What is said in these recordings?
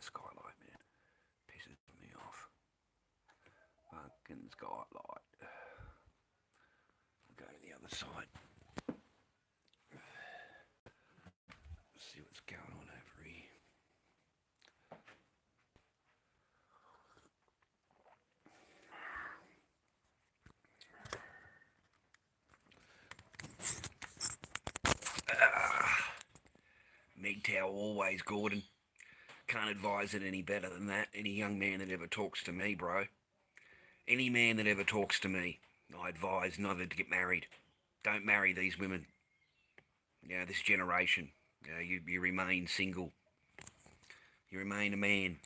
skylight, man. Pisses me off. Fucking skylight. I'll go to the other side. See what's going on over here. MGTOW always, Gordon. Can't advise it any better than that. Any young man that ever talks to me, bro. Any man that ever talks to me, I advise neither to get married. Don't marry these women. This generation. You remain single. You remain a man.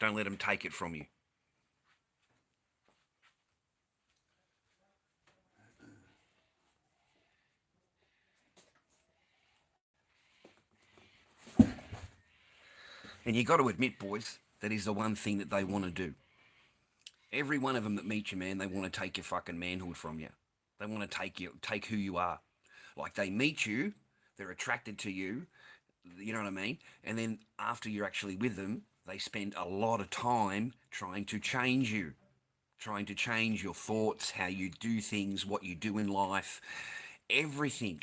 Don't let them take it from you. And you got to admit, boys, that is the one thing that they want to do. Every one of them that meet you, man, they want to take your fucking manhood from you. They want to take who you are. Like they meet you, they're attracted to you, you know what I mean? And then after you're actually with them, they spend a lot of time trying to change you, trying to change your thoughts, how you do things, what you do in life, everything.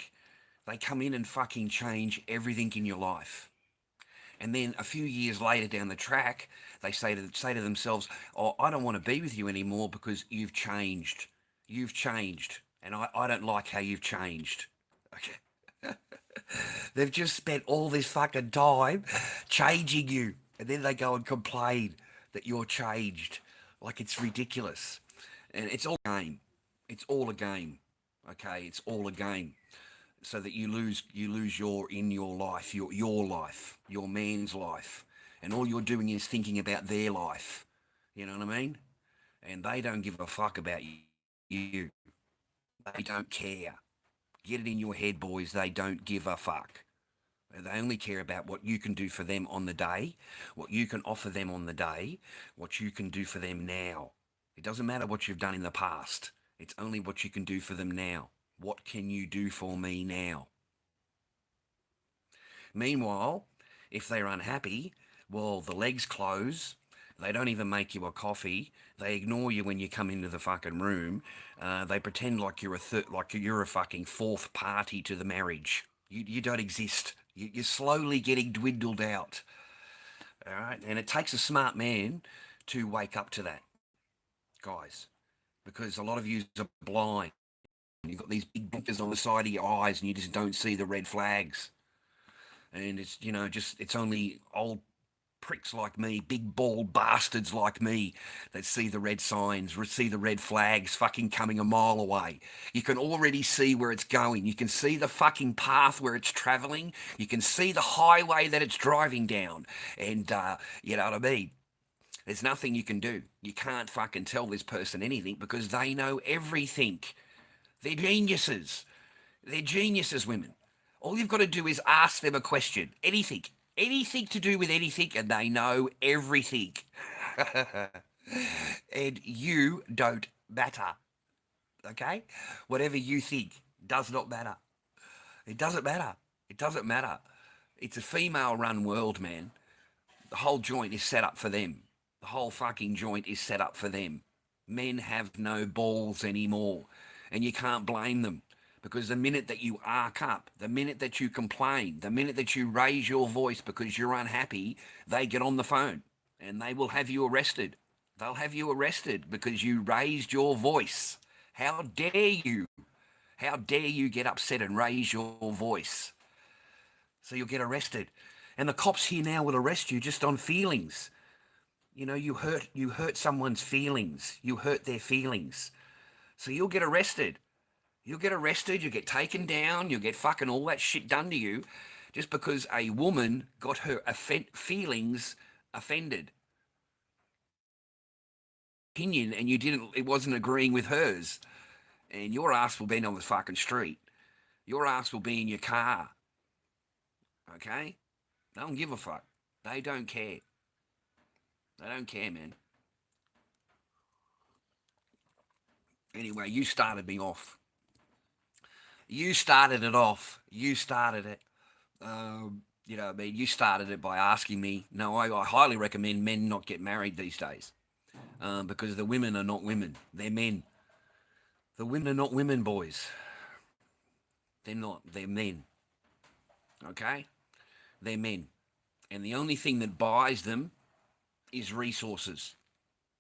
They come in and fucking change everything in your life. And then a few years later down the track, they say to themselves, "Oh, I don't want to be with you anymore because you've changed. You've changed, and I don't like how you've changed." Okay. They've just spent all this fucking time changing you, and then they go and complain that you're changed. Like it's ridiculous, and it's all a game. It's all a game. Okay, it's all a game. So that you lose your life, your man's life, and all you're doing is thinking about their life. You know what I mean? And they don't give a fuck about you. They don't care. Get it in your head, boys. They don't give a fuck. They only care about what you can do for them on the day, what you can offer them on the day, what you can do for them now. It doesn't matter what you've done in the past. It's only what you can do for them now. What can you do for me now? Meanwhile, if they're unhappy, well, the legs close. They don't even make you a coffee. They ignore you when you come into the fucking room. They pretend like you're a fucking fourth party to the marriage. You don't exist. You're slowly getting dwindled out. All right, and it takes a smart man to wake up to that, guys, because a lot of you are blind. You've got these big blinkers on the side of your eyes, and you just don't see the red flags. And it's it's only old pricks like me, big bald bastards like me, that see the red signs, see the red flags fucking coming a mile away. You can already see where it's going. You can see the fucking path where it's travelling. You can see the highway that it's driving down. And, you know what I mean? There's nothing you can do. You can't fucking tell this person anything because they know everything. They're geniuses. They're geniuses, women. All you've got to do is ask them a question. Anything to do with anything, and they know everything. And you don't matter. Okay? Whatever you think does not matter. It doesn't matter. It doesn't matter. It's a female run world, man. The whole joint is set up for them. The whole fucking joint is set up for them. Men have no balls anymore. And you can't blame them. Because the minute that you arc up, the minute that you complain, the minute that you raise your voice because you're unhappy, they get on the phone and they will have you arrested. They'll have you arrested because you raised your voice. How dare you? How dare you get upset and raise your voice? So you'll get arrested. And the cops here now will arrest you just on feelings. You hurt someone's feelings. You hurt their feelings. So you'll get arrested. You'll get arrested, you'll get taken down, you'll get fucking all that shit done to you just because a woman got her feelings offended. Opinion, and it wasn't agreeing with hers. And your ass will be on the fucking street. Your ass will be in your car. Okay? They don't give a fuck. They don't care. They don't care, man. Anyway, you started me off. You started it off. You started it. You know, I mean, you started it by asking me. No, I highly recommend men not get married these days, because the women are not women; they're men. The women are not women, boys. They're not. They're men. Okay, they're men, and the only thing that buys them is resources.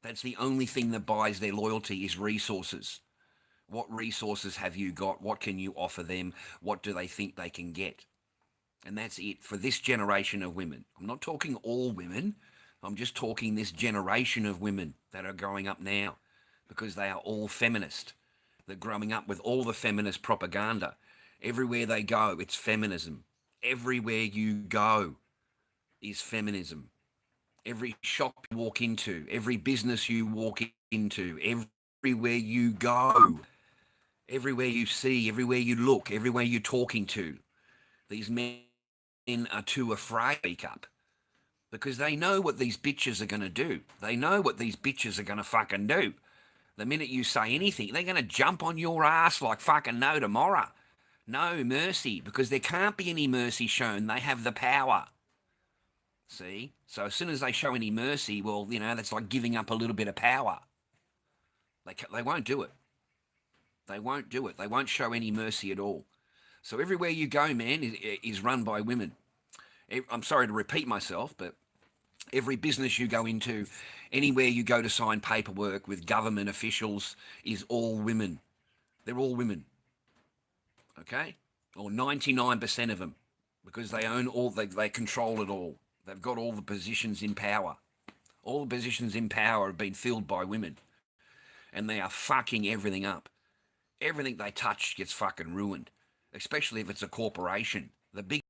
That's the only thing that buys their loyalty is resources. What resources have you got? What can you offer them? What do they think they can get? And that's it for this generation of women. I'm not talking all women. I'm just talking this generation of women that are growing up now because they are all feminist. They're growing up with all the feminist propaganda. Everywhere they go, it's feminism. Everywhere you go is feminism. Every shop you walk into, every business you walk into, everywhere you go, everywhere you see, everywhere you look, everywhere you're talking to, these men are too afraid to speak up because they know what these bitches are going to do. They know what these bitches are going to fucking do. The minute you say anything, they're going to jump on your ass like fucking no tomorrow. No mercy, because there can't be any mercy shown. They have the power. See? So as soon as they show any mercy, well, you know, that's like giving up a little bit of power. They won't do it. They won't do it. They won't show any mercy at all. So everywhere you go, man, is run by women. I'm sorry to repeat myself, but every business you go into, anywhere you go to sign paperwork with government officials is all women. They're all women. Okay? Or 99% of them, because they own all, they control it all. They've got all the positions in power. All the positions in power have been filled by women. And they are fucking everything up. Everything they touch gets fucking ruined. Especially if it's a corporation. The bigger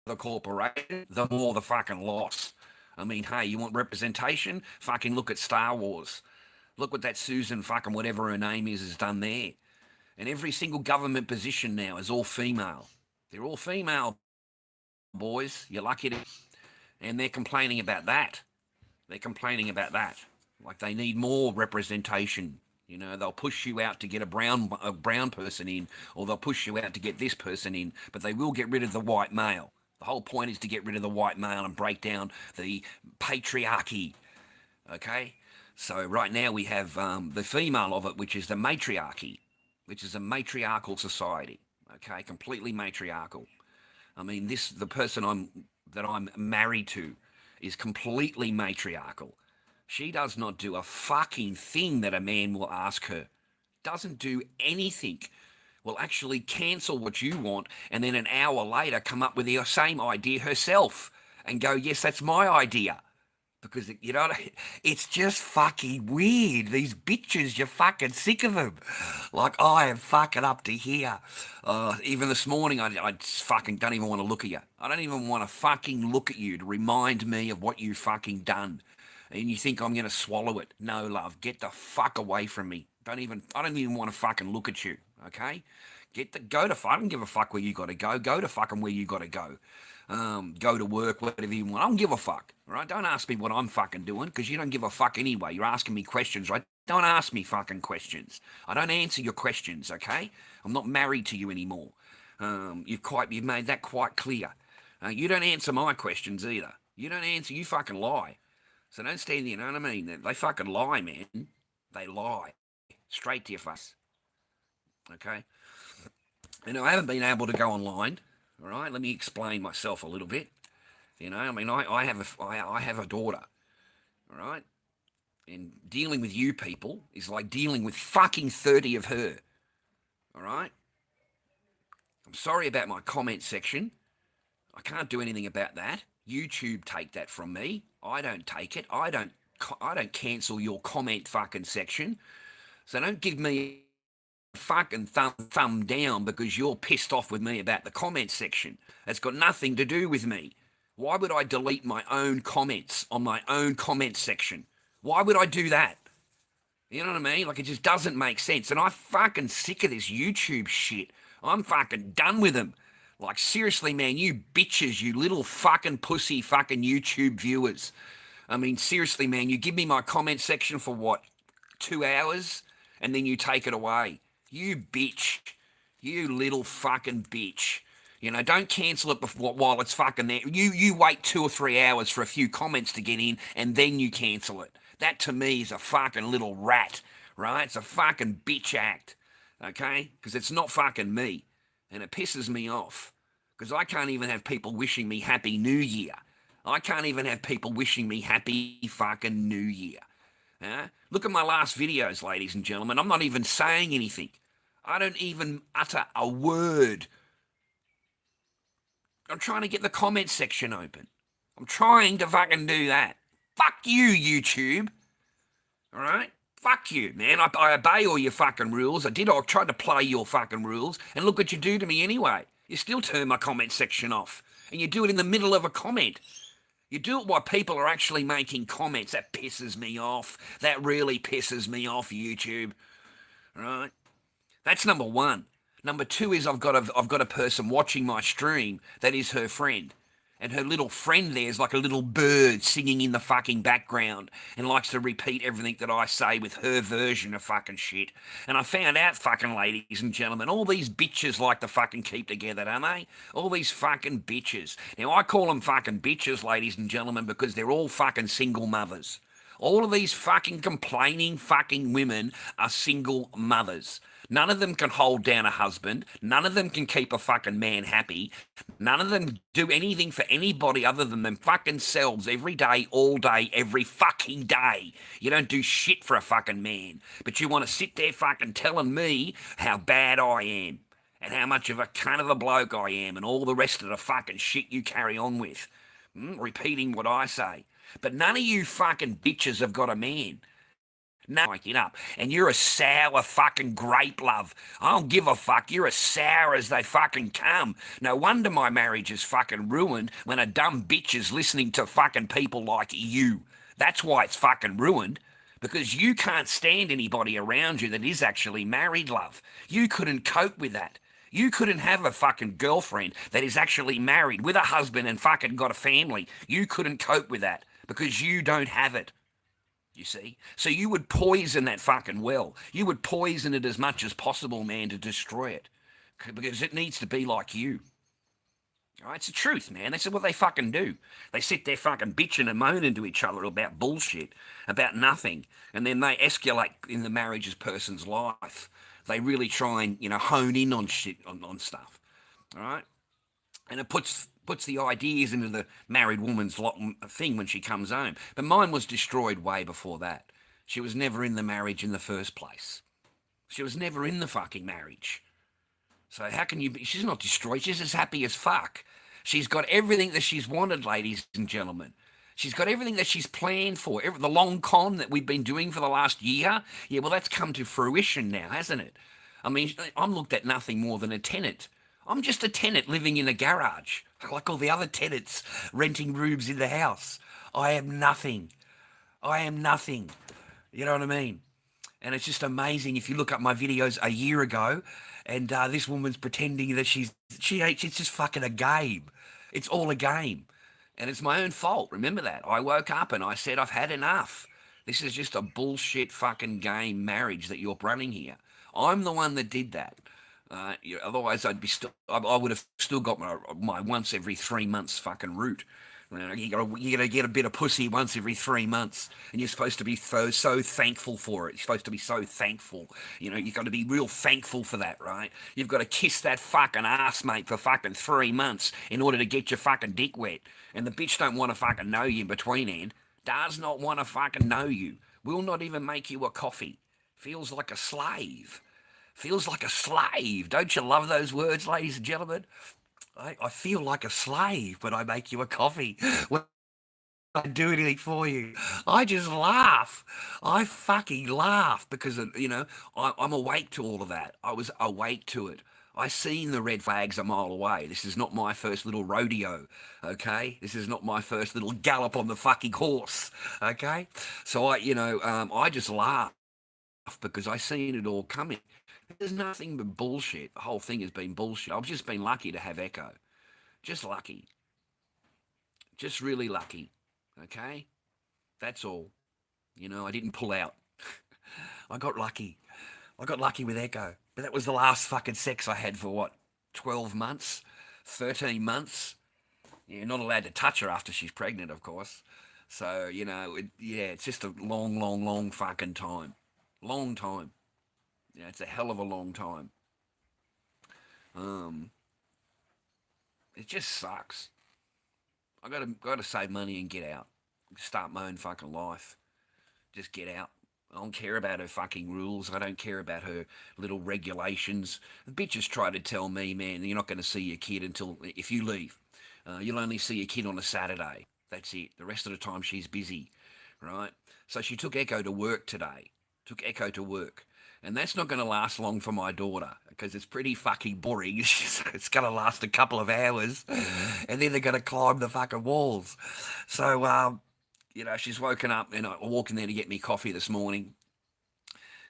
the corporation, the more the fucking loss. I mean, hey, you want representation? Fucking look at Star Wars. Look what that Susan fucking whatever her name is has done there. And every single government position now is all female. They're all female, boys. You're lucky to... And they're complaining about that. They're complaining about that. Like they need more representation. You know, they'll push you out to get a brown person in, or they'll push you out to get this person in, but they will get rid of the white male. The whole point is to get rid of the white male and break down the patriarchy. Okay? So right now we have the female of it, which is the matriarchy, which is a matriarchal society. Okay? Completely matriarchal. I mean, the person that I'm married to is completely matriarchal. She does not do a fucking thing that a man will ask her. Doesn't do anything. Will actually cancel what you want and then an hour later come up with the same idea herself and go, yes, that's my idea. Because, you know, it's just fucking weird. These bitches, you're fucking sick of them. Like, I am fucking up to here. Even this morning, I just fucking don't even want to look at you. I don't even want to fucking look at you to remind me of what you fucking done. And you think I'm going to swallow it. No, love, get the fuck away from me. I don't even want to fucking look at you, okay? Go to fuck. I don't give a fuck where you got to go. Go to fucking where you got to go. Go to work, whatever you want. I don't give a fuck, right? Don't ask me what I'm fucking doing because you don't give a fuck anyway. You're asking me questions, right? Don't ask me fucking questions. I don't answer your questions, okay? I'm not married to you anymore. You've made that quite clear. You don't answer my questions either. You don't answer. You fucking lie. So don't stand there. You know what I mean? They fucking lie, man. They lie straight to your face. Okay. And I haven't been able to go online. All right, let me explain myself a little bit. You know, I mean, I have a daughter. All right, and dealing with you people is like dealing with fucking 30 of her. All right. I'm sorry about my comment section. I can't do anything about that. YouTube take that from me. I don't take it. I don't cancel your comment fucking section. So don't give me fucking thumb down because you're pissed off with me about the comment section. That's got nothing to do with me. Why would I delete my own comments on my own comment section? Why would I do that? You know what I mean? Like, it just doesn't make sense. And I'm fucking sick of this YouTube shit. I'm fucking done with them. Like, seriously, man, you bitches, you little fucking pussy fucking YouTube viewers. I mean, seriously, man, you give me my comment section for what, 2 hours? And then you take it away. You bitch. You little fucking bitch. You know, don't cancel it before, while it's fucking there. You wait 2 or 3 hours for a few comments to get in, and then you cancel it. That to me is a fucking little rat, right? It's a fucking bitch act, okay? Because it's not fucking me, and it pisses me off. Because I can't even have people wishing me Happy New Year. I can't even have people wishing me Happy fucking New Year. Look at my last videos, ladies and gentlemen. I'm not even saying anything. I don't even utter a word. I'm trying to get the comment section open. I'm trying to fucking do that. Fuck you, YouTube. All right? Fuck you, man. I obey all your fucking rules. I tried to play your fucking rules, and look what you do to me anyway. You still turn my comment section off, and you do it in the middle of a comment. You do it while people are actually making comments. That pisses me off. That really pisses me off, YouTube. All right? That's number one. Number two is I've got a person watching my stream that is her friend. And her little friend there is like a little bird singing in the fucking background and likes to repeat everything that I say with her version of fucking shit. And I found out, fucking ladies and gentlemen, all these bitches like to fucking keep together, don't they? All these fucking bitches. Now, I call them fucking bitches, ladies and gentlemen, because they're all fucking single mothers. All of these fucking complaining fucking women are single mothers. None of them can hold down a husband. None of them can keep a fucking man happy. None of them do anything for anybody other than them fucking selves every day, all day, every fucking day. You don't do shit for a fucking man. But you want to sit there fucking telling me how bad I am and how much of a cunt of a bloke I am and all the rest of the fucking shit you carry on with. Repeating what I say. But none of you fucking bitches have got a man. No, it up. And you're a sour fucking grape, love. I don't give a fuck. You're as sour as they fucking come. No wonder my marriage is fucking ruined when a dumb bitch is listening to fucking people like you. That's why it's fucking ruined. Because you can't stand anybody around you that is actually married, love. You couldn't cope with that. You couldn't have a fucking girlfriend that is actually married with a husband and fucking got a family. You couldn't cope with that because you don't have it. You see? So you would poison that fucking well. You would poison it as much as possible, man, to destroy it. Because it needs to be like you. All right? It's the truth, man. That's what they fucking do. They sit there fucking bitching and moaning to each other about bullshit, about nothing. And then they escalate in the marriage's person's life. They really try and, hone in on shit, on stuff. All right? And it puts the ideas into the married woman's thing when she comes home. But mine was destroyed way before that. She was never in the marriage in the first place. She was never in the fucking marriage. So how can you be? She's not destroyed. She's as happy as fuck. She's got everything that she's wanted, ladies and gentlemen. She's got everything that she's planned for. The long con that we've been doing for the last year. Yeah, well, that's come to fruition now, hasn't it? I mean, I'm looked at nothing more than a tenant. I'm just a tenant living in a garage, like all the other tenants renting rooms in the house. I am nothing. I am nothing. You know what I mean? And it's just amazing if you look up my videos a year ago, and this woman's pretending that it's just fucking a game. It's all a game. And it's my own fault. Remember that. I woke up and I said, I've had enough. This is just a bullshit fucking game marriage that you're running here. I'm the one that did that. Otherwise, I would have still got my once every 3 months fucking route. You gotta get a bit of pussy once every 3 months, and you're supposed to be so thankful for it. You're supposed to be so thankful. You've got to be real thankful for that, right? You've got to kiss that fucking ass, mate, for fucking 3 months in order to get your fucking dick wet. And the bitch don't want to fucking know you in between, and does not want to fucking know you. Will not even make you a coffee. Feels like a slave. Feels like a slave. Don't you love those words, ladies and gentlemen? I feel like a slave when I make you a coffee. When I do anything for you. I just laugh. I fucking laugh because, I'm awake to all of that. I was awake to it. I seen the red flags a mile away. This is not my first little rodeo, okay? This is not my first little gallop on the fucking horse, okay? So I just laugh because I seen it all coming. There's nothing but bullshit. The whole thing has been bullshit. I've just been lucky to have Echo. Just lucky. Just really lucky. Okay? That's all. I didn't pull out. I got lucky. I got lucky with Echo. But that was the last fucking sex I had for 12 months? 13 months. You're not allowed to touch her after she's pregnant, of course. So, it's just a long, long, long fucking time. Long time. Yeah, it's a hell of a long time. Um, it just sucks. I gotta save money and get out. Start my own fucking life. Just get out. I don't care about her fucking rules. I don't care about her little regulations. The bitches try to tell me, man, you're not going to see your kid until if you leave. You'll only see your kid on a Saturday. That's it. The rest of the time she's busy, right? So she took Echo to work today. Took Echo to work. And that's not going to last long for my daughter because it's pretty fucking boring. It's going to last a couple of hours and then they're going to climb the fucking walls. So, she's woken up and I walked in there to get me coffee this morning.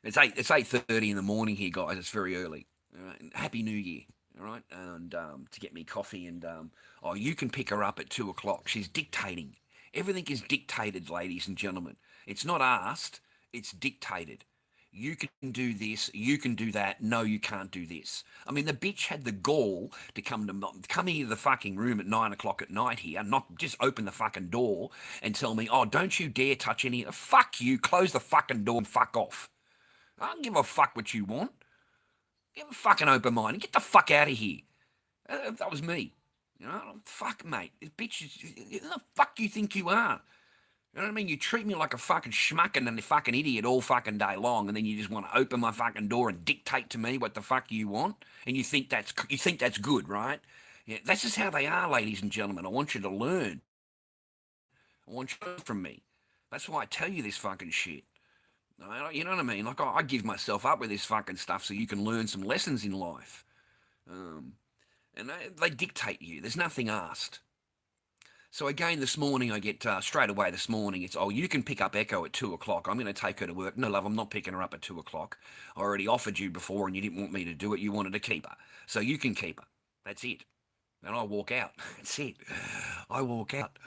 It's 8:30 in the morning here, guys. It's very early. All right? Happy New Year. All right, and to get me coffee and you can pick her up at 2 o'clock. She's dictating. Everything is dictated, ladies and gentlemen. It's not asked. It's dictated. You can do this. You can do that. No, you can't do this. I mean, the bitch had the gall to come into the fucking room at 9 o'clock at night here, not just open the fucking door and tell me, oh, don't you dare touch any. Fuck you. Close the fucking door and fuck off. I don't give a fuck what you want. You have a fucking open mind and get the fuck out of here. That was me. Fuck, mate. This bitch is, who the fuck you think you are? You know what I mean? You treat me like a fucking schmucking and a fucking idiot all fucking day long, and then you just want to open my fucking door and dictate to me what the fuck you want, and you think that's good, right? Yeah, that's just how they are, ladies and gentlemen. I want you to learn. I want you to learn from me. That's why I tell you this fucking shit. You know what I mean? Like I give myself up with this fucking stuff so you can learn some lessons in life. And they dictate you. There's nothing asked. So again, this morning I get straight away. This morning it's you can pick up Echo at 2 o'clock. I'm going to take her to work. No, love, I'm not picking her up at 2 o'clock. I already offered you before, and you didn't want me to do it. You wanted to keep her, so you can keep her. That's it. And I walk out. That's it. I walk out.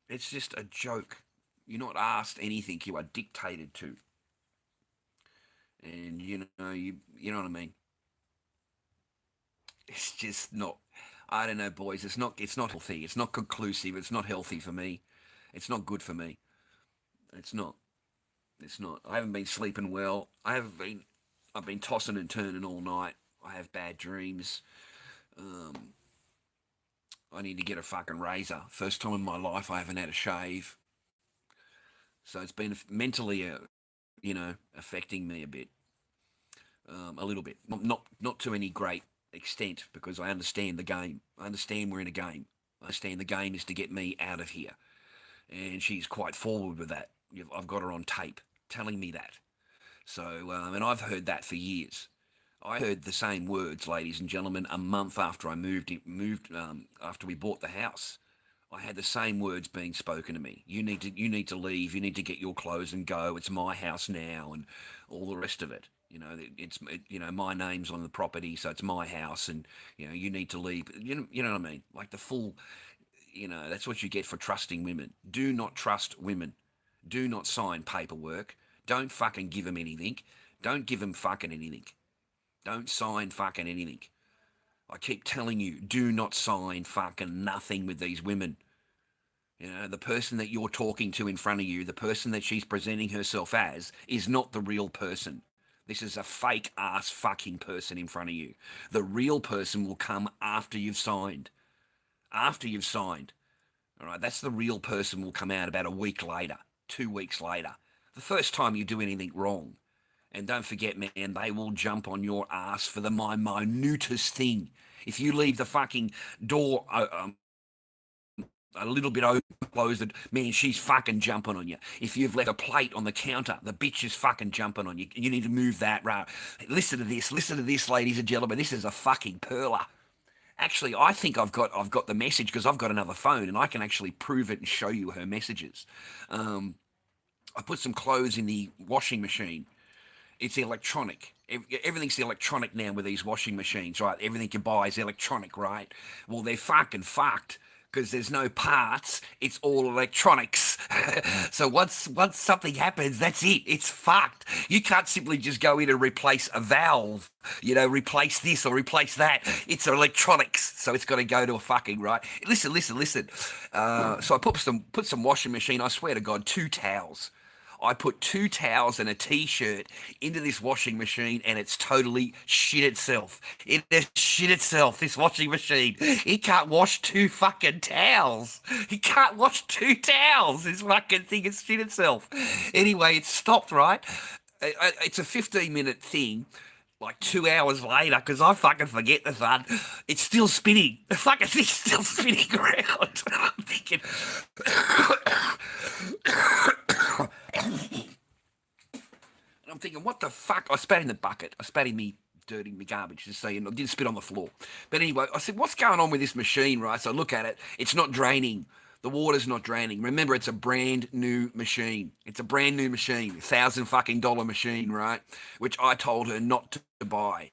It's just a joke. You're not asked anything. You are dictated to. And you know what I mean. It's just not. I don't know, boys. It's not healthy. It's not conclusive. It's not healthy for me. It's not good for me. It's not. It's not. I haven't been sleeping well. I've been tossing and turning all night. I have bad dreams. I need to get a fucking razor. First time in my life I haven't had a shave. So it's been mentally, affecting me a bit, a little bit. Not to any great extent because I understand the game. I understand we're in a game. I understand the game is to get me out of here, and she's quite forward with that. I've got her on tape telling me that. So, and I've heard that for years. I heard the same words, ladies and gentlemen, a month after I moved after we bought the house. I had the same words being spoken to me. You need to leave. You need to get your clothes and go. It's my house now, and all the rest of it. My name's on the property, so it's my house, and you need to leave. You know what I mean? Like the full. That's what you get for trusting women. Do not trust women. Do not sign paperwork. Don't fucking give them anything. Don't give them fucking anything. Don't sign fucking anything. I keep telling you, do not sign fucking nothing with these women. The person that you're talking to in front of you, the person that she's presenting herself as, is not the real person. This is a fake ass fucking person in front of you. The real person will come after you've signed. After you've signed. All right, that's the real person will come out about a week later, 2 weeks later. The first time you do anything wrong. And don't forget, man, they will jump on your ass for the minutest thing. If you leave the fucking door a little bit open, closed, man, she's fucking jumping on you. If you've left a plate on the counter, the bitch is fucking jumping on you. You need to move that. Right? Listen to this, ladies and gentlemen. This is a fucking perler. Actually, I think I've got the message because I've got another phone and I can actually prove it and show you her messages. I put some clothes in the washing machine. It's electronic. Everything's electronic now with these washing machines, right? Everything you buy is electronic, right? Well, they're fucking fucked because there's no parts. It's all electronics. So once something happens, that's it. It's fucked. You can't simply just go in and replace a valve. Replace this or replace that. It's electronics, so it's got to go to a fucking right. Listen. So I put some washing machine. I swear to God, 2 towels. I put 2 towels and a t-shirt into this washing machine, and it's totally shit itself. It has shit itself, this washing machine. It can't wash 2 fucking towels. It can't wash 2 towels. This fucking thing has shit itself. Anyway, it stopped, right? It's a 15-minute thing. Like 2 hours later, because I fucking forget the thing, it's still spinning. The fucking thing's still spinning around. I'm thinking, and I'm thinking, what the fuck? I spat in the bucket. I spat in me dirty me garbage, just so you know. I didn't spit on the floor. But anyway, I said, what's going on with this machine, right? So I look at it. It's not draining. The water's not draining. Remember, it's a brand new machine. It's a brand new machine, $1,000 machine, right? Which I told her not to buy.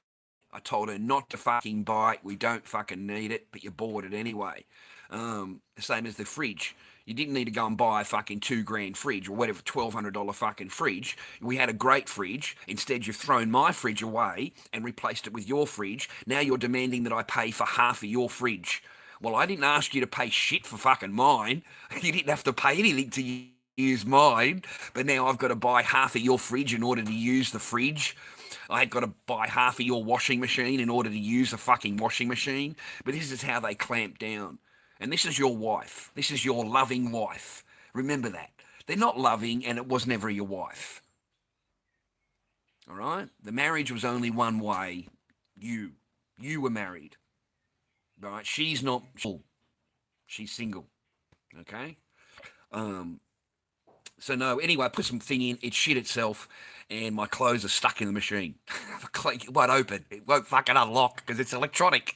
I told her not to fucking buy it. We don't fucking need it, but you bought it anyway. The same as the fridge. You didn't need to go and buy a fucking $2,000 fridge or whatever, $1,200 fucking fridge. We had a great fridge. Instead, you've thrown my fridge away and replaced it with your fridge. Now you're demanding that I pay for half of your fridge. Well, I didn't ask you to pay shit for fucking mine. You didn't have to pay anything to use mine. But now I've got to buy half of your fridge in order to use the fridge. I've got to buy half of your washing machine in order to use a fucking washing machine. But this is how they clamp down. And this is your wife. This is your loving wife. Remember that. They're not loving, and it was never your wife. All right? The marriage was only one way. You were married. All right? She's not full. She's single. Okay? So no, anyway, I put some thing in, it shit itself, and my clothes are stuck in the machine. It won't open. It won't fucking unlock because it's electronic.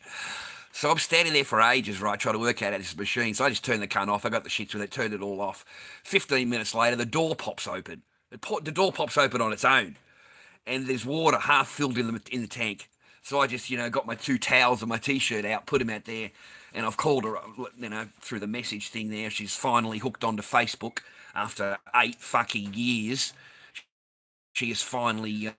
So I'm standing there for ages, right, trying to work out how this machine. So I just turned the cunt off. I got the shits with it, turned it all off. 15 minutes later, the door pops open. The door pops open on its own, and there's water half filled in the tank. So I just, got my 2 towels and my t-shirt out, put them out there, and Have called her, through the message thing there. She's finally hooked onto Facebook after 8 fucking years. She is finally,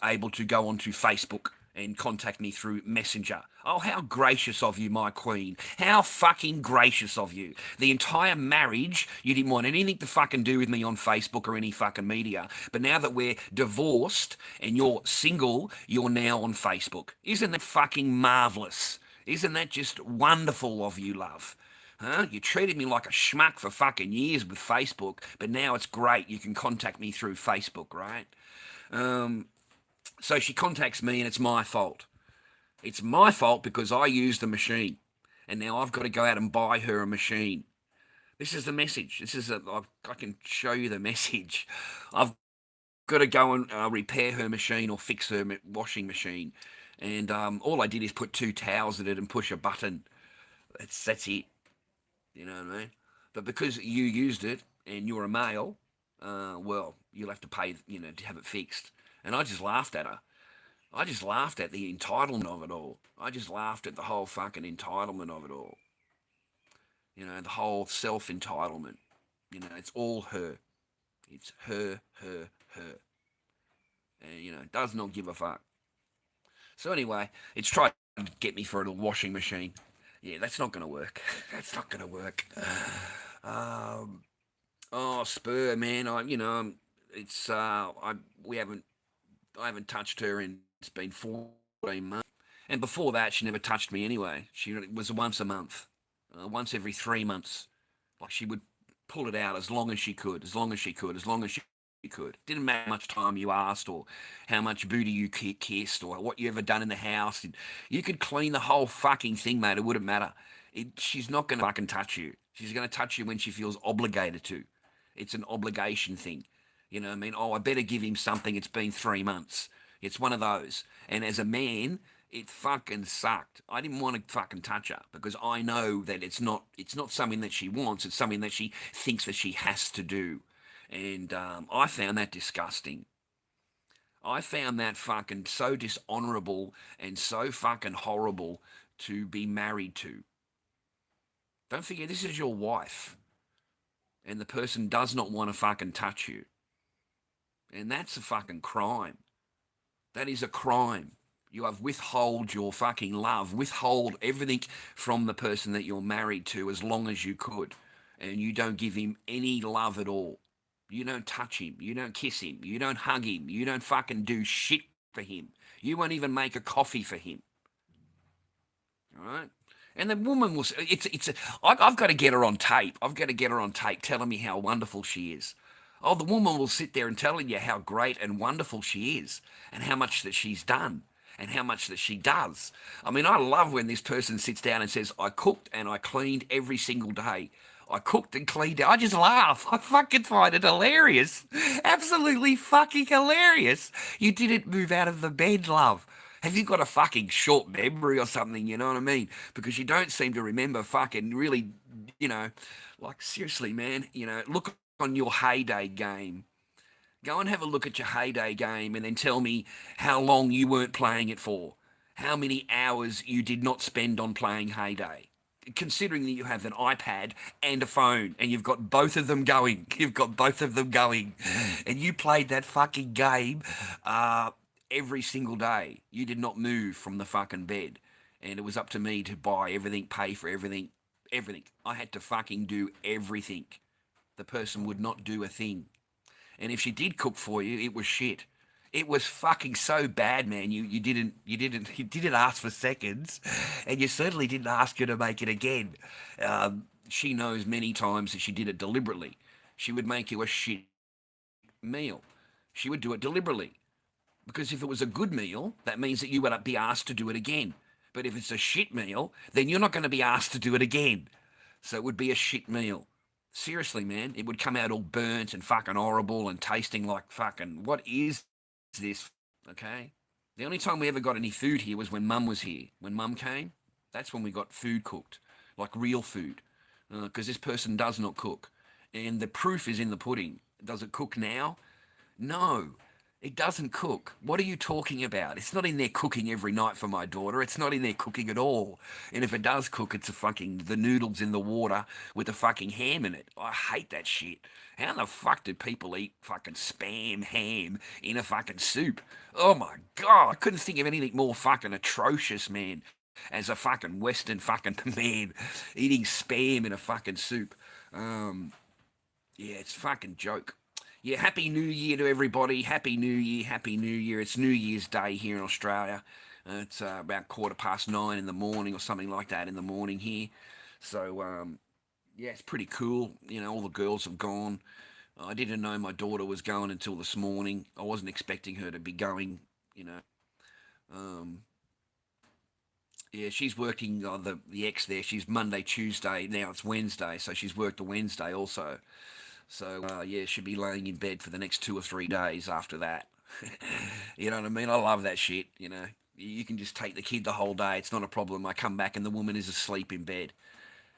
able to go onto Facebook and contact me through Messenger. Oh, how gracious of you, my queen. How fucking gracious of you. The entire marriage, you didn't want anything to fucking do with me on Facebook or any fucking media. But now that we're divorced and you're single, you're now on Facebook. Isn't that fucking marvellous? Isn't that just wonderful of you, love? Huh? You treated me like a schmuck for fucking years with Facebook, but now it's great. You can contact me through Facebook, right? So she contacts me, and it's my fault. It's my fault because I used the machine, and now I've got to go out and buy her a machine. This is the message. I can show you the message. I've got to go and repair her machine or fix her washing machine, and all I did is put 2 towels in it and push a button. That's it. You know what I mean? But because you used it and you're a male, well, you'll have to pay, to have it fixed. And I just laughed at her. I just laughed at the entitlement of it all. I just laughed at the whole fucking entitlement of it all. The whole self-entitlement. It's all her. It's her. And, does not give a fuck. So anyway, it's tried to get me for a little washing machine. Yeah, that's not going to work. That's not going to work. Spur, man. I haven't touched her in, it's been 14 months. And before that, she never touched me anyway. She was once a month, once every 3 months. Like, she would pull it out as long as she could. Didn't matter how much time you asked or how much booty you kissed or what you ever done in the house. You could clean the whole fucking thing, mate. It wouldn't matter. She's not going to fucking touch you. She's going to touch you when she feels obligated to. It's an obligation thing. You know what I mean? Oh, I better give him something. It's been 3 months. It's one of those. And as a man, it fucking sucked. I didn't want to fucking touch her because I know that it's not something that she wants. It's something that she thinks that she has to do. And I found that disgusting. I found that fucking so dishonorable and so fucking horrible to be married to. Don't forget, this is your wife, and the person does not want to fucking touch you. And that's a fucking crime. That is a crime. You have withhold your fucking love, withhold everything from the person that you're married to as long as you could. And you don't give him any love at all. You don't touch him. You don't kiss him. You don't hug him. You don't fucking do shit for him. You won't even make a coffee for him. All right? And the woman will. I've got to get her on tape. I've got to get her on tape telling me how wonderful she is. Oh, the woman will sit there and telling you how great and wonderful she is, and how much that she's done, and how much that she does. I mean, I love when this person sits down and says, "I cooked and I cleaned every single day. I cooked and cleaned." I just laugh. I fucking find it hilarious. Absolutely fucking hilarious. You didn't move out of the bed, love. Have you got a fucking short memory or something? You know what I mean? Because you don't seem to remember fucking really, you know, like seriously, man. Look on your heyday game. Go and have a look at your heyday game and then tell me how long you weren't playing it for. How many hours you did not spend on playing heyday. Considering that you have an iPad and a phone and you've got both of them going. You've got both of them going. And you played that fucking game every single day. You did not move from the fucking bed. And it was up to me to buy everything, pay for everything, everything. I had to fucking do everything. The person would not do a thing. And if she did cook for you, it was shit. It was fucking so bad, man. You didn't ask for seconds, and you certainly didn't ask her to make it again. She knows many times that she did it deliberately. She would make you a shit meal. She would do it deliberately. Because if it was a good meal, that means that you would be asked to do it again. But if it's a shit meal, then you're not going to be asked to do it again. So it would be a shit meal. Seriously, man, it would come out all burnt and fucking horrible and tasting like fucking, what is this? Okay? The only time we ever got any food here was when Mum was here. When Mum came, that's when we got food cooked, like real food. Because this person does not cook. And the proof is in the pudding. Does it cook now? No, it doesn't cook. What are you talking about? It's not in there cooking every night for my daughter. It's not in there cooking at all. And if it does cook, it's the noodles in the water with the fucking ham in it. I hate that shit. How the fuck do people eat fucking spam ham in a fucking soup? Oh my god, I couldn't think of anything more fucking atrocious, man. As a fucking Western fucking man eating spam in a fucking soup. Yeah, it's fucking joke. Yeah, Happy New Year to everybody. Happy New Year, Happy New Year. It's New Year's Day here in Australia. It's about 9:15 in the morning or something like that in the morning here. So, yeah, it's pretty cool. All the girls have gone. I didn't know my daughter was going until this morning. I wasn't expecting her to be going, you know. Um, yeah, she's working, the ex there. She's Monday, Tuesday. Now it's Wednesday, so she's worked a Wednesday also. So, yeah, she'll be laying in bed for the next 2 or 3 days after that. You know what I mean? I love that shit, you know. You can just take the kid the whole day. It's not a problem. I come back and the woman is asleep in bed.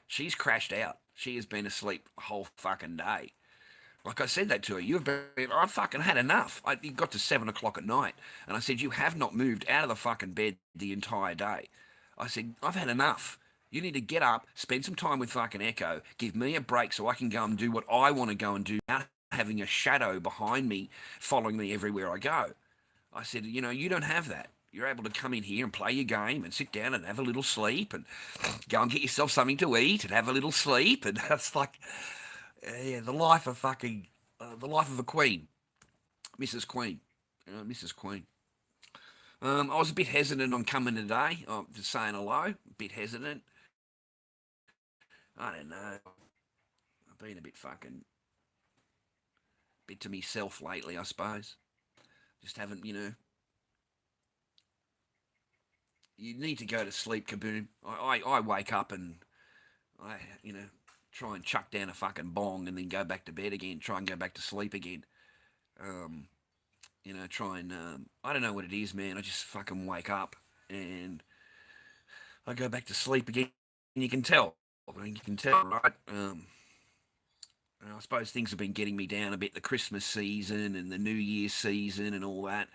She's crashed out. She has been asleep the whole fucking day. Like I said that to her. I fucking had enough. It got to 7 o'clock at night. And I said, you have not moved out of the fucking bed the entire day. I said, I've had enough. You need to get up, spend some time with fucking Echo, give me a break so I can go and do what I want to go and do without having a shadow behind me following me everywhere I go. I said, you don't have that. You're able to come in here and play your game and sit down and have a little sleep and go and get yourself something to eat and have a little sleep. And that's like, yeah, the life of a queen, Mrs. Queen, Mrs. Queen. I was a bit hesitant on coming today, just saying hello, a bit hesitant. I don't know. I've been a bit to myself lately, I suppose. Just haven't, you need to go to sleep, Kaboom. I wake up and I, try and chuck down a fucking bong and then go back to bed again, try and go back to sleep again. Um, try and, I don't know what it is, man. I just fucking wake up and I go back to sleep again. And you can tell. I mean, you can tell, right? I suppose things have been getting me down a bit, the Christmas season and the New Year's season and all that.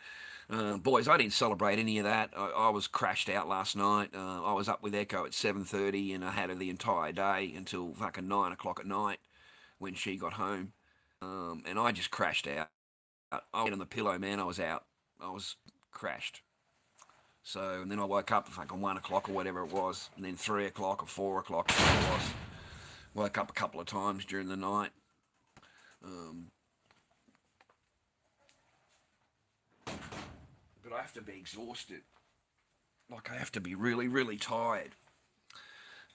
Boys, I didn't celebrate any of that. I was crashed out last night. I was up with Echo at 7:30, and I had her the entire day until fucking 9 o'clock at night when she got home. And I just crashed out. I went on the pillow, man. I was out. I was crashed. So, and then I woke up at fucking 1 o'clock or whatever it was, and then 3 o'clock or 4 o'clock, whatever it was. Woke up a couple of times during the night. Um, but I have to be exhausted. Like, I have to be really, really tired.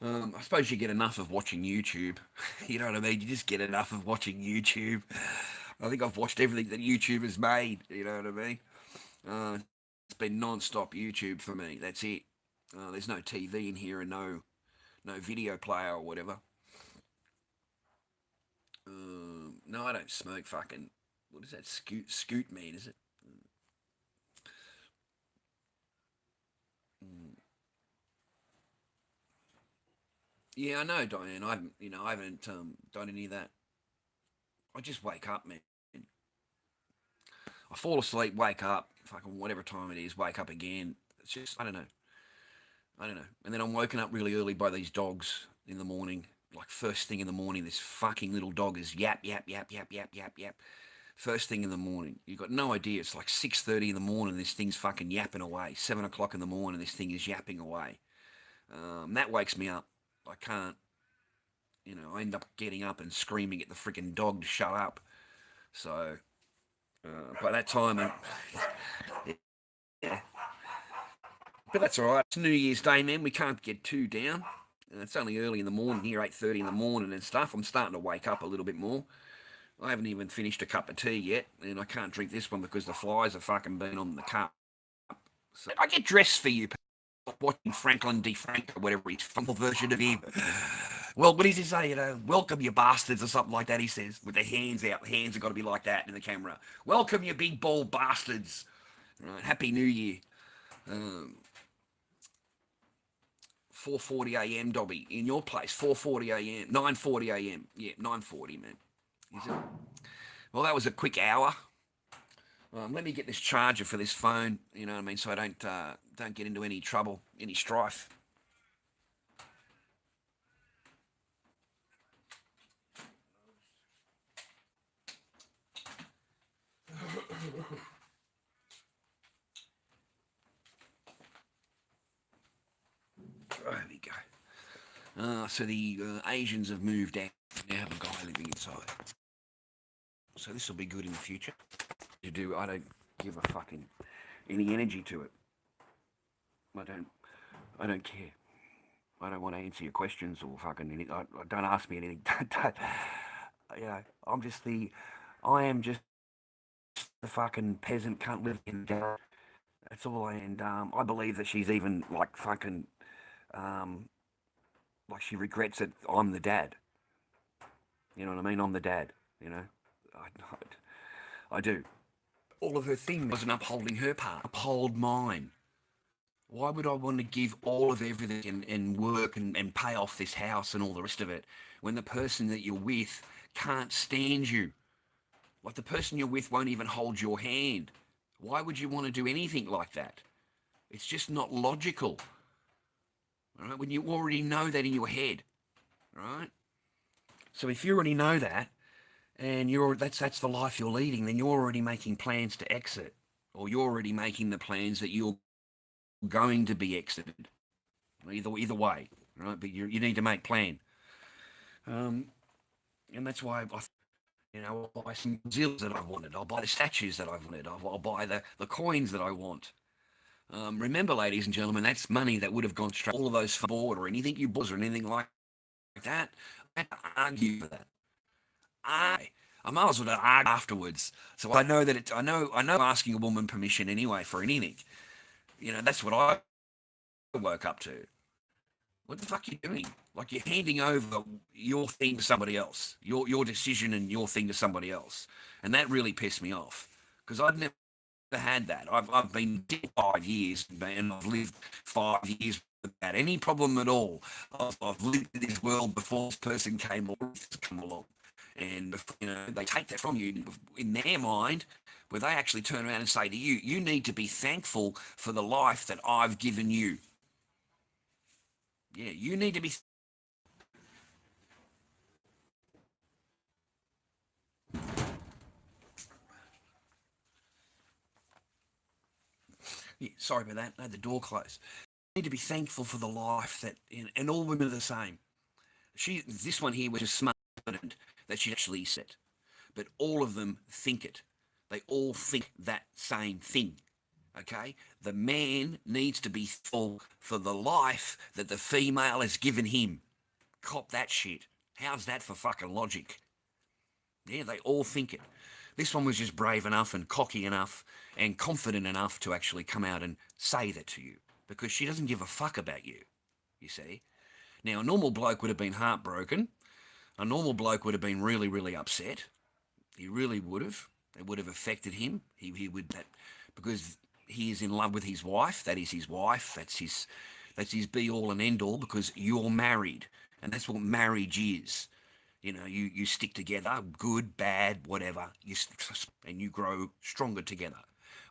I suppose you get enough of watching YouTube. You know what I mean? You just get enough of watching YouTube. I think I've watched everything that YouTube has made. You know what I mean? It's been non-stop YouTube for me. That's it. There's no TV in here and no video player or whatever. No, I don't smoke. Fucking what is that? Scoot man, is it? Mm. Yeah, I know, Diane. I haven't done any of that. I just wake up, man. I fall asleep, wake up, fucking whatever time it is, wake up again. It's just I don't know. And then I'm woken up really early by these dogs in the morning. Like first thing in the morning, this fucking little dog is yap yap yap yap yap yap yap. First thing in the morning, you got no idea. It's like 6:30 in the morning. This thing's fucking yapping away. 7 o'clock in the morning, this thing is yapping away. That wakes me up. I can't. I end up getting up and screaming at the freaking dog to shut up. So by that time, yeah. But that's all right. It's New Year's Day, man. We can't get too down. It's only early in the morning here, 8:30 in the morning and stuff. I'm starting to wake up a little bit more. I haven't even finished a cup of tea yet, and I can't drink this one because the flies have fucking been on the cup. So I get dressed for you, watching Franklin D. Frank or whatever his funnel version of him. Well, what does he say? Welcome you bastards or something like that. He says with their hands out. The hands have got to be like that in the camera. Welcome you big bald bastards. Right, Happy New Year. Um, 4:40 a.m. Dobby in your place. 4:40 a.m. 9:40 a.m. Yeah, 9:40, man. Is it? Well, that was a quick hour. Let me get this charger for this phone. You know what I mean, so I don't get into any trouble, any strife. There we go. So the Asians have moved out. Now have a guy living inside. So this will be good in the future. I don't give a fucking any energy to it. I don't. I don't care. I don't want to answer your questions or fucking anything. Don't ask me anything. I'm just the. I am just the fucking peasant cunt living in the. That's all. And I believe that she's even like fucking. Um, like she regrets that I'm the dad. You know what I mean? I'm the dad. You know, I do. All of her things wasn't upholding her part. Uphold mine. Why would I want to give all of everything and work and pay off this house and all the rest of it when the person that you're with can't stand you? Like the person you're with won't even hold your hand. Why would you want to do anything like that? It's just not logical. Right? When you already know that in your head. Right? So if you already know that and that's the life you're leading, then you're already making plans to exit. Or you're already making the plans that you're going to be exited. Either way, right? But you need to make plan. Um, and that's why I'll buy some zills that I wanted. I'll buy the statues that I've wanted. I'll buy the coins that I want. Remember, ladies and gentlemen, that's money that would have gone straight all of those for board or anything you bought or anything like that. I have to argue for that. I might as well argue afterwards. So I know that I know asking a woman permission anyway for anything. That's what I woke up to. What the fuck are you doing? Like you're handing over your thing to somebody else, your decision and your thing to somebody else, and that really pissed me off because I've never had that. I've been dead 5 years and I've lived 5 years without any problem at all. I've lived in this world before this person came along. And, they take that from you in their mind, where they actually turn around and say to you, you need to be thankful for the life that I've given you. Yeah, you need to be. Yeah, sorry about that. I had the door closed. You need to be thankful for the life that, and all women are the same. This one here was just smart that she actually said, but all of them think it. They all think that same thing. Okay, the man needs to be thankful for the life that the female has given him. Cop that shit. How's that for fucking logic? Yeah, they all think it. This one was just brave enough and cocky enough and confident enough to actually come out and say that to you, because she doesn't give a fuck about you, you see. Now, a normal bloke would have been heartbroken. A normal bloke would have been really, really upset. He really would have. It would have affected him. He would, that, because he is in love with his wife. That is his wife. That's his be all and end all, because you're married, and that's what marriage is. You stick together, good, bad, whatever, and you grow stronger together.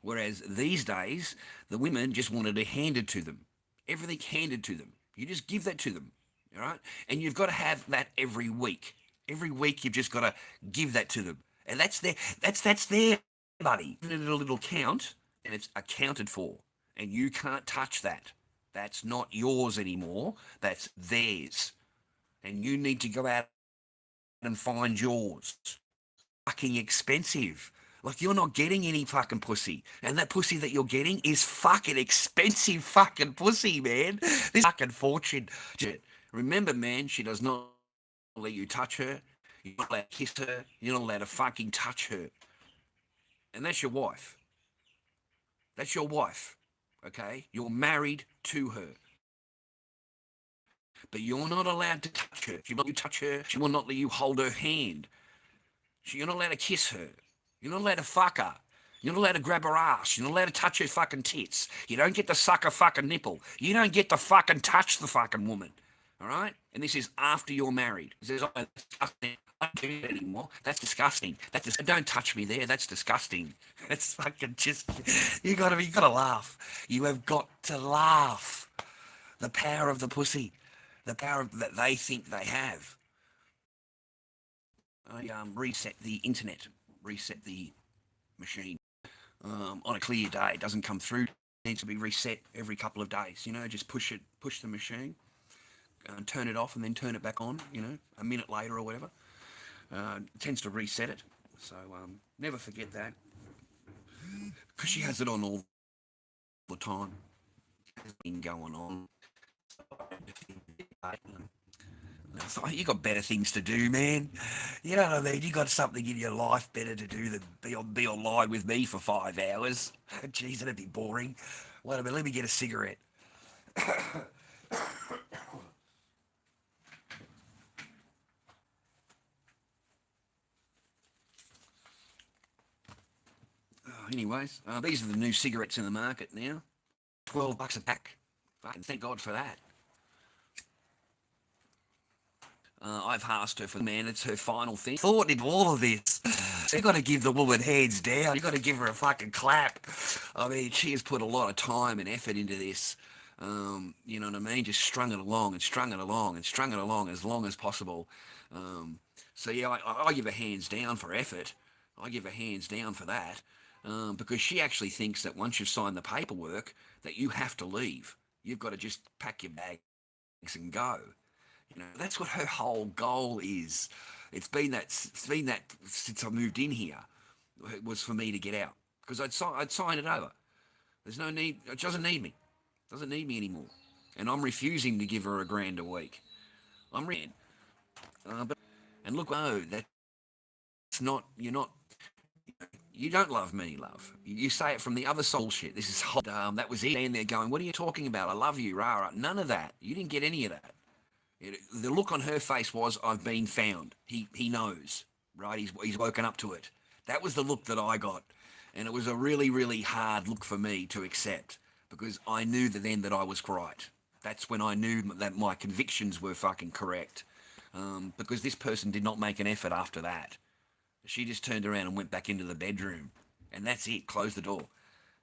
Whereas these days, the women just wanted it handed to them. Everything handed to them. You just give that to them, all right? And you've got to have that every week. Every week you've just got to give that to them. And that's their money. Give it a little count, and it's accounted for. And you can't touch that. That's not yours anymore. That's theirs. And you need to go out and find yours. Fucking expensive. Like, you're not getting any fucking pussy. And that pussy that you're getting is fucking expensive fucking pussy, man. This fucking fortune. Remember, man, she does not let you touch her. You're not allowed to kiss her. You're not allowed to fucking touch her. And that's your wife. That's your wife. Okay? You're married to her. But you're not allowed to touch her. She will not let you touch her. She will not let you hold her hand. You're not allowed to kiss her. You're not allowed to fuck her. You're not allowed to grab her ass. You're not allowed to touch her fucking tits. You don't get to suck her fucking nipple. You don't get to fucking touch the fucking woman. All right? And this is after you're married. He says, oh, that's disgusting. I don't do that anymore. That's disgusting. Don't touch me there. That's disgusting. That's fucking just, you gotta laugh. You have got to laugh. The power of the pussy. The power that they think they have. I reset the internet, reset the machine on a clear day. It doesn't come through. It needs to be reset every couple of days. Just push the machine, turn it off, and then turn it back on. A minute later or whatever. It tends to reset it. So never forget that, because she has it on all the time. It's been going on. I thought, you got better things to do, man. You know what I mean? You got something in your life better to do than be online with me for 5 hours. Jeez, that'd be boring. Wait a minute, let me get a cigarette. Anyways, these are the new cigarettes in the market now. $12 a pack. Fucking thank God for that. I've asked her for, man, it's her final thing. Thought in all of this. So you got to give the woman hands down. You got to give her a fucking clap. I mean, she has put a lot of time and effort into this. You know what I mean? Just strung it along and strung it along and strung it along as long as possible. So yeah, I give her hands down for effort. I give her hands down for that. Because she actually thinks that once you've signed the paperwork, that you have to leave. You've got to just pack your bags and go. That's what her whole goal is. It's been that since I moved in here. It was for me to get out, because I'd sign it over. There's no need. It doesn't need me. It doesn't need me anymore. And I'm refusing to give her $1,000 a week. And look, oh, that's not. You're not. You don't love me, love. You say it from the other soul shit. This is hot. That was it. And they're going, what are you talking about? I love you, rah, rah. None of that. You didn't get any of that. The look on her face was, I've been found. He knows, right? He's woken up to it. That was the look that I got. And it was a really, really hard look for me to accept, because I knew then that I was right. That's when I knew that my convictions were fucking correct. because this person did not make an effort after that. She just turned around and went back into the bedroom, and that's it. Closed the door.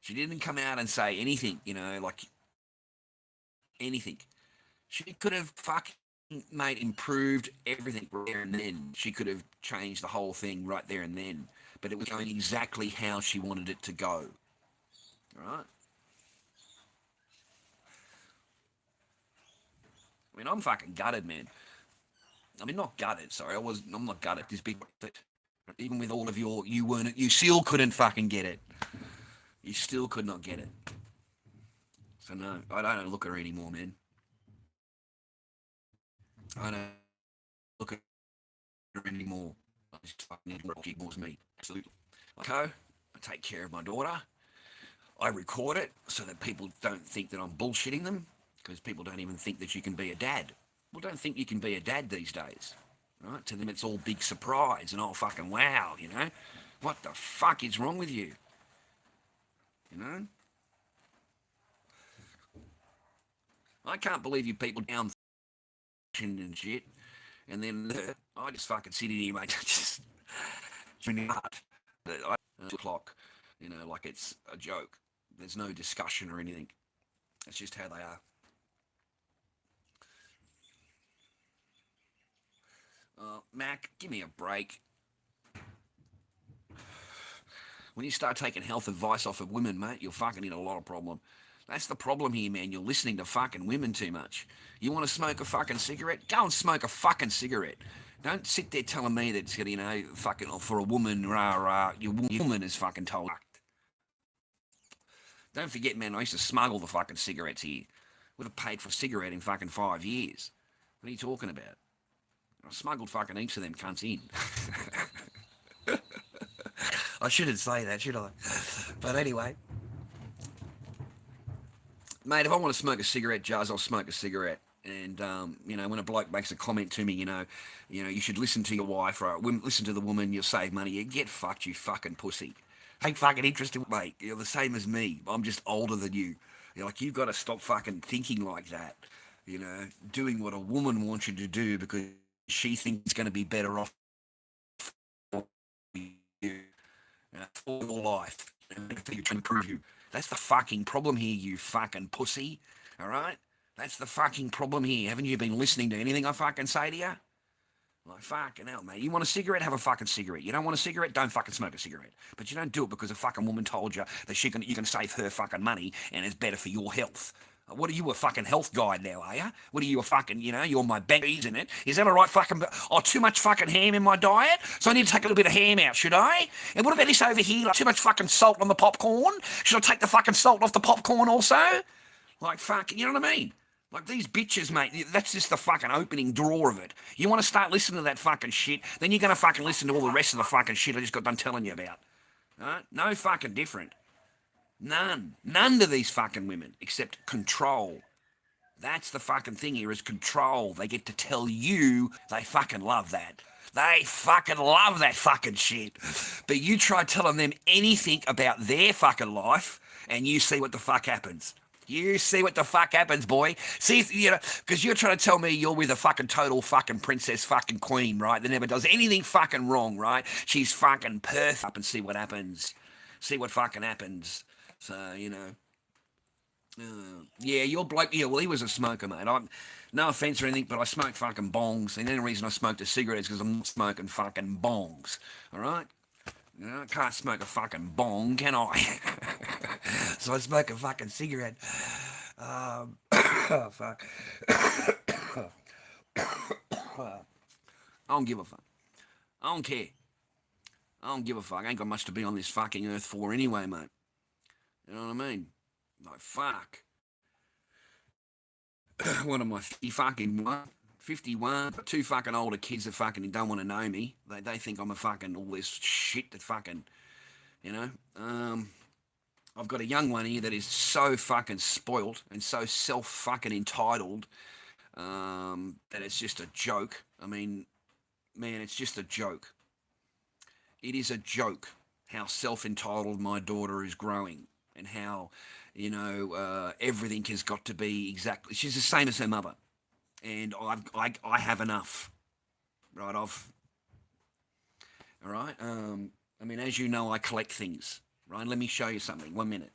She didn't come out and say anything, like anything. She could have fucking made improved everything right there and then. She could have changed the whole thing right there and then. But it was going exactly how she wanted it to go. Right? I mean, I'm fucking gutted, man. I mean, not gutted. Sorry, I'm not gutted. This big, but even with all of you still couldn't fucking get it. You still could not get it. So no, I don't look at her anymore, man. I don't look at her anymore. I just fucking she ignores me. Absolutely. Okay, I take care of my daughter. I record it so that people don't think that I'm bullshitting them, because people don't even think that you can be a dad. Well, don't think you can be a dad these days. Right? To them, it's all big surprise and all fucking wow, What the fuck is wrong with you? I can't believe you people down and shit. And then I just fucking sit in here, mate. Just hard. 2 o'clock, like it's a joke. There's no discussion or anything. It's just how they are. Mac, give me a break. When you start taking health advice off of women, mate, you're fucking in a lot of problem. That's the problem here, man. You're listening to fucking women too much. You want to smoke a fucking cigarette? Go and smoke a fucking cigarette. Don't sit there telling me that, fucking, for a woman, rah, your woman is fucking told. Don't forget, man, I used to smuggle the fucking cigarettes here. Would have paid for a cigarette in fucking 5 years. What are you talking about? I smuggled fucking heaps of them cunts in. I shouldn't say that, should I? But anyway. Mate, if I want to smoke a cigarette, Jazz, I'll smoke a cigarette. And, when a bloke makes a comment to me, you should listen to your wife, right? Listen to the woman, you'll save money. You get fucked, you fucking pussy. Ain't fucking interested, mate. You're the same as me. I'm just older than you. You've got to stop fucking thinking like that. Doing what a woman wants you to do because she thinks it's going to be better off for you, for your life. You're trying to prove you. That's the fucking problem here, you fucking pussy. All right? That's the fucking problem here. Haven't you been listening to anything I fucking say to you? Like, fucking hell, mate. You want a cigarette? Have a fucking cigarette. You don't want a cigarette? Don't fucking smoke a cigarette. But you don't do it because a fucking woman told you that you can save her fucking money and it's better for your health. What are you, a fucking health guide now, are you? What are you, a fucking, you're my bankies in it? Is that all right fucking, too much fucking ham in my diet? So I need to take a little bit of ham out, should I? And what about this over here? Like, too much fucking salt on the popcorn? Should I take the fucking salt off the popcorn also? Like, fucking, you know what I mean? Like, these bitches, mate, that's just the fucking opening drawer of it. You want to start listening to that fucking shit, then you're going to fucking listen to all the rest of the fucking shit I just got done telling you about. Right? No fucking different. None. None to these fucking women, except control. That's the fucking thing here, is control. They get to tell you they fucking love that. They fucking love that fucking shit. But you try telling them anything about their fucking life, and you see what the fuck happens. You see what the fuck happens, boy. See, because you're trying to tell me you're with a fucking total fucking princess fucking queen, right? That never does anything fucking wrong, right? She's fucking perfect. Up and see what happens. See what fucking happens. So, yeah, your bloke, yeah, well, he was a smoker, mate. No offence or anything, but I smoke fucking bongs. And the only reason I smoked a cigarette is because I'm not smoking fucking bongs, all right? I can't smoke a fucking bong, can I? So I smoke a fucking cigarette. Oh, fuck. I don't give a fuck. I don't care. I don't give a fuck. I ain't got much to be on this fucking earth for anyway, mate. You know what I mean? Like, fuck. What am I, 51? 2 fucking older kids that fucking don't want to know me. They think I'm a fucking all this shit that fucking, I've got a young one here that is so fucking spoilt and so self-fucking entitled that it's just a joke. I mean, man, it's just a joke. It is a joke how self-entitled my daughter is growing and how, everything has got to be exactly... She's the same as her mother. And I have enough. right off. All right. I mean, as you know, I collect things. Right. Let me show you something. 1 minute.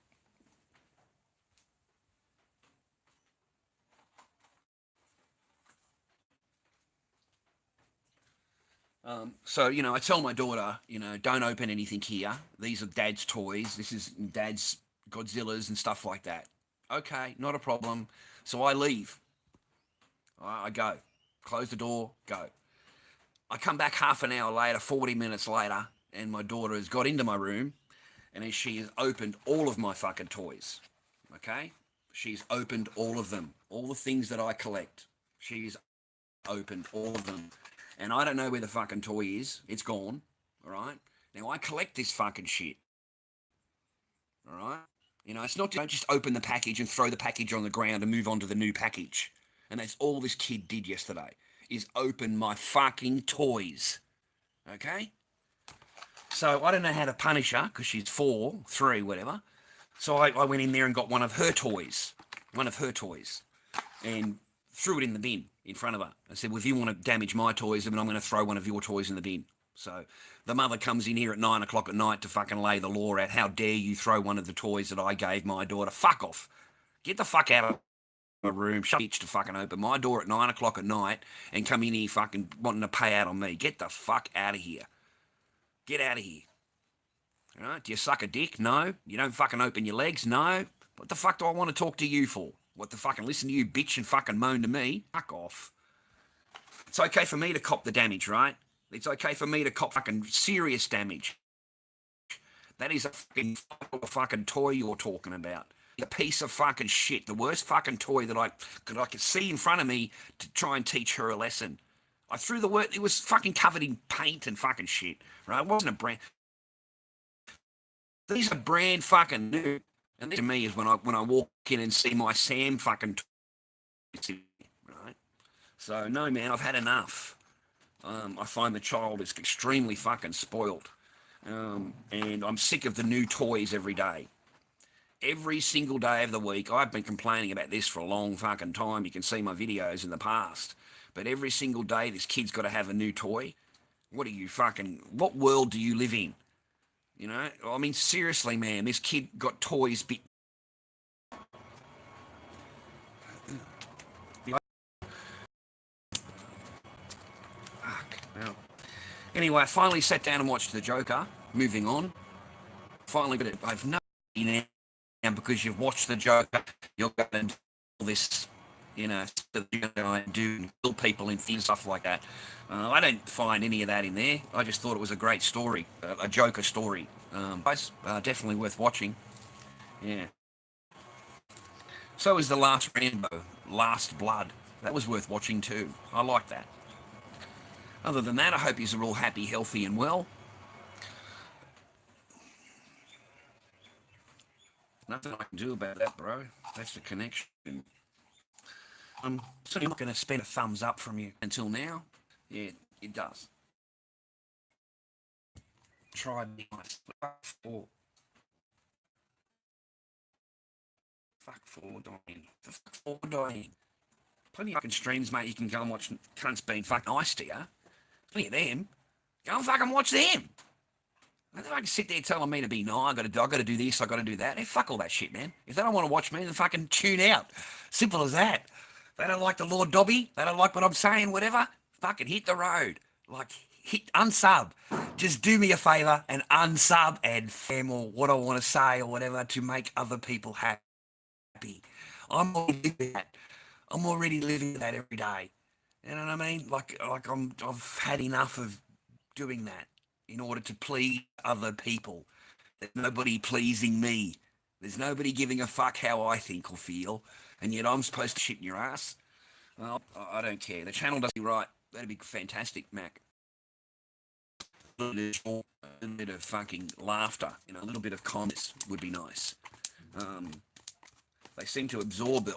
So, I tell my daughter, don't open anything here. These are Dad's toys. This is Dad's Godzillas and stuff like that. Okay, not a problem. So I leave. I go. Close the door, go. I come back half an hour later, 40 minutes later, and my daughter has got into my room and she has opened all of my fucking toys. Okay? She's opened all of them. All the things that I collect. She's opened all of them. And I don't know where the fucking toy is. It's gone. All right? Now, I collect this fucking shit. All right? It's not, don't just open the package and throw the package on the ground and move on to the new package. And that's all this kid did yesterday, is open my fucking toys. Okay? So I don't know how to punish her, because she's 4, 3, whatever. So I went in there and got one of her toys. And threw it in the bin in front of her. I said, well, if you want to damage my toys, then I'm going to throw one of your toys in the bin. So the mother comes in here at 9 o'clock at night to fucking lay the law out. How dare you throw one of the toys that I gave my daughter? Fuck off. Get the fuck out of my room. Shut bitch to fucking open my door at 9 o'clock at night and come in here fucking wanting to pay out on me. Get the fuck out of here. Get out of here. All right? Do you suck a dick? No. You don't fucking open your legs? No. What the fuck do I want to talk to you for? What the fucking listen to you bitch and fucking moan to me? Fuck off. It's okay for me to cop the damage, right? It's okay for me to cop fucking serious damage. That is a fucking toy you're talking about. A piece of fucking shit. The worst fucking toy that I could see in front of me to try and teach her a lesson. I threw the word. It was fucking covered in paint and fucking shit. Right? It wasn't a brand. These are brand fucking new. And to me is when I walk in and see my Sam fucking toy, right? So no, man, I've had enough. I find the child is extremely fucking spoiled. And I'm sick of the new toys every day. Every single day of the week, I've been complaining about this for a long fucking time. You can see my videos in the past. But every single day, this kid's got to have a new toy. What world do you live in? I mean, seriously, man, this kid got toys. Fuck. Well. Anyway, I finally sat down and watched The Joker. Moving on. Finally, but I've no idea now because you've watched The Joker, you're going to do all this, that you're going to do and kill people and things, stuff like that. I don't find any of that in there. I just thought it was a great story, a Joker story. Definitely worth watching. Yeah. So is The Last Rambo, Last Blood. That was worth watching too. I like that. Other than that, I hope you're all happy, healthy and well. Nothing I can do about that, bro. That's the connection. I'm certainly not going to spend a thumbs up from you until now. Yeah, it does. Try me fuck for dying. Fuck for dying. Plenty of fucking streams, mate. You can go and watch cunts being fucking nice to you. Plenty of them. Go and fucking watch them. I don't sit there telling me to be nice. I got to do this. I got to do that. Hey, fuck all that shit, man. If they don't want to watch me, then fucking tune out. Simple as that. They don't like the Lord Dobby. They don't like what I'm saying. Whatever. Fucking hit the road. Hit unsub. Just do me a favour and unsub and fam or what I want to say or whatever to make other people happy. I'm already living that every day. You know what I mean? I've had enough of doing that in order to please other people. There's nobody pleasing me. There's nobody giving a fuck how I think or feel, and yet I'm supposed to shit in your ass. Well, I don't care. The channel does me right. That'd be fantastic, Mac. A little bit of fucking laughter, a little bit of kindness would be nice. They seem to absorb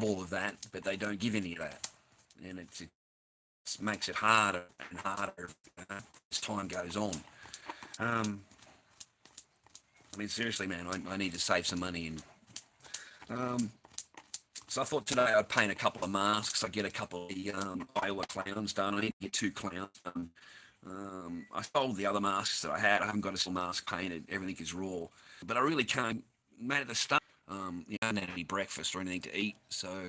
all of that, but they don't give any of that, and it makes it harder and harder as time goes on. I mean, seriously, man, I need to save some money, and So I thought today I'd paint a couple of masks. I get a couple of the Iowa clowns done. I need to get 2 clowns done. I sold the other masks that I had. I haven't got a single mask painted. Everything is raw. But I really can't, mate, at the start, I hadn't had any breakfast or anything to eat. So